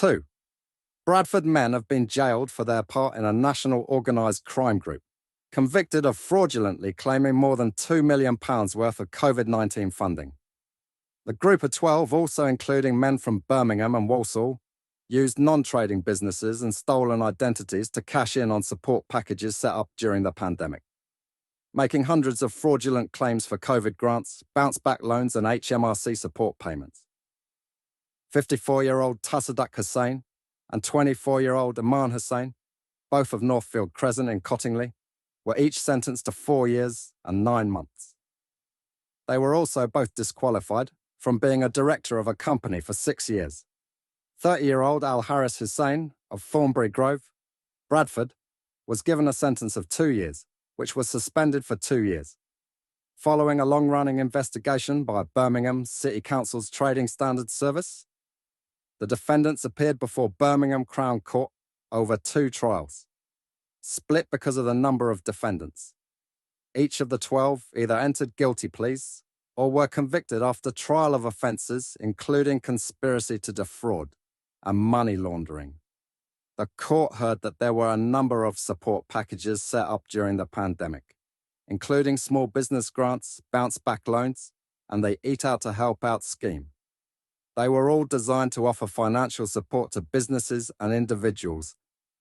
2. Bradford men have been jailed for their part in a national organised crime group, convicted of fraudulently claiming more than £2 million worth of COVID-19 funding. The group of 12, also including men from Birmingham and Walsall, used non-trading businesses and stolen identities to cash in on support packages set up during the pandemic, making hundreds of fraudulent claims for COVID grants, bounce-back loans and HMRC support payments. 54-year-old Tasadak Hussain and 24-year-old Aman Hussain, both of Northfield Crescent in Cottingley, were each sentenced to 4 years and 9 months. They were also both disqualified from being a director of a company for 6 years. 30-year-old Al Harris Hussain of Thornbury Grove, Bradford, was given a sentence of 2 years, which was suspended for 2 years. Following a long-running investigation by Birmingham City Council's Trading Standards Service, the defendants appeared before Birmingham Crown Court over 2 trials, split because of the number of defendants. Each of the 12 either entered guilty pleas or were convicted after trial of offences including conspiracy to defraud and money laundering. The court heard that there were a number of support packages set up during the pandemic, including small business grants, bounce-back loans, and the Eat Out to Help Out scheme. They were all designed to offer financial support to businesses and individuals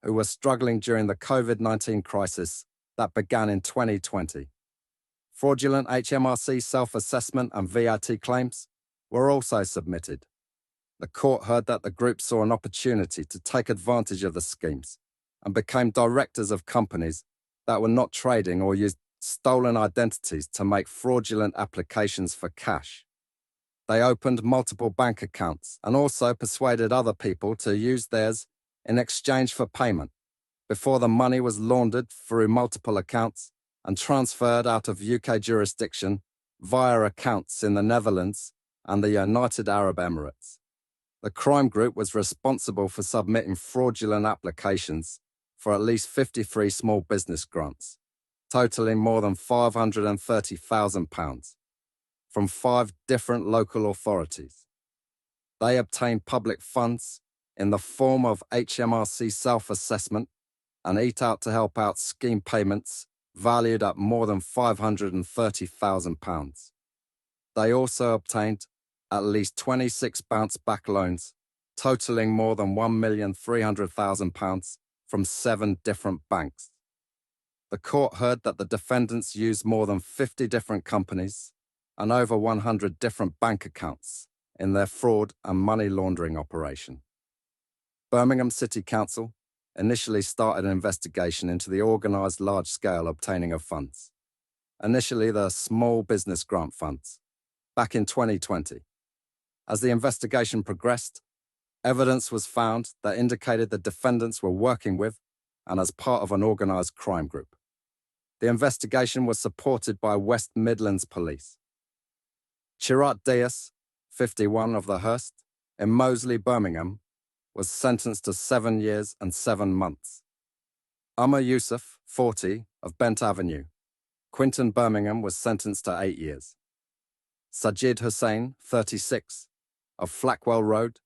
who were struggling during the COVID-19 crisis that began in 2020. Fraudulent HMRC self-assessment and VAT claims were also submitted. The court heard that the group saw an opportunity to take advantage of the schemes and became directors of companies that were not trading or used stolen identities to make fraudulent applications for cash. They opened multiple bank accounts and also persuaded other people to use theirs in exchange for payment before the money was laundered through multiple accounts and transferred out of UK jurisdiction via accounts in the Netherlands and the United Arab Emirates. The crime group was responsible for submitting fraudulent applications for at least 53 small business grants, totaling more than £530,000 from 5 different local authorities. They obtained public funds in the form of HMRC self-assessment and Eat Out to Help Out scheme payments valued at more than £530,000. They also obtained at least 26 bounce-back loans, totaling more than £1,300,000 from 7 different banks. The court heard that the defendants used more than 50 different companies and over 100 different bank accounts in their fraud and money laundering operation. Birmingham City Council initially started an investigation into the organised large-scale obtaining of funds, initially the Small Business Grant Funds, back in 2020. As the investigation progressed, evidence was found that indicated the defendants were working with and as part of an organised crime group. The investigation was supported by West Midlands Police. Chirat Dias, 51 of the Hurst, in Moseley, Birmingham, was sentenced to 7 years and 7 months. Umar Yusuf, 40, of Bent Avenue, Quinton, Birmingham, was sentenced to 8 years. Sajid Hussain, 36, of Flackwell Road,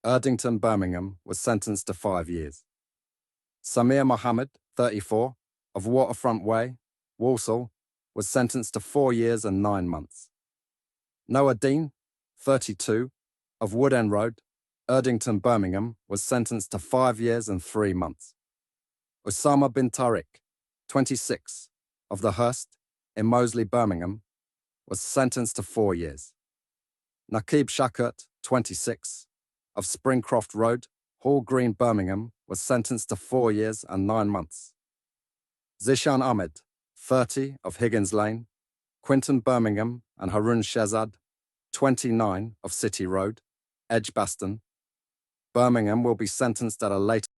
Erdington, Birmingham, was sentenced to 5 years. Samir Mohammed, 34, of Waterfront Way, Walsall, was sentenced to 4 years and 9 months. Noah Dean, 32, of Wood End Road, Erdington, Birmingham, was sentenced to 5 years and 3 months. Osama bin Tariq, 26, of the Hurst, in Moseley, Birmingham, was sentenced to 4 years. Naqib Shakert, 26, of Springcroft Road, Hall Green, Birmingham, was sentenced to 4 years and 9 months. Zishan Ahmed, 30, of Higgins Lane, Quinton, Birmingham, and Harun Shehzad, 29, of City Road, Edgbaston, Birmingham, will be sentenced at a later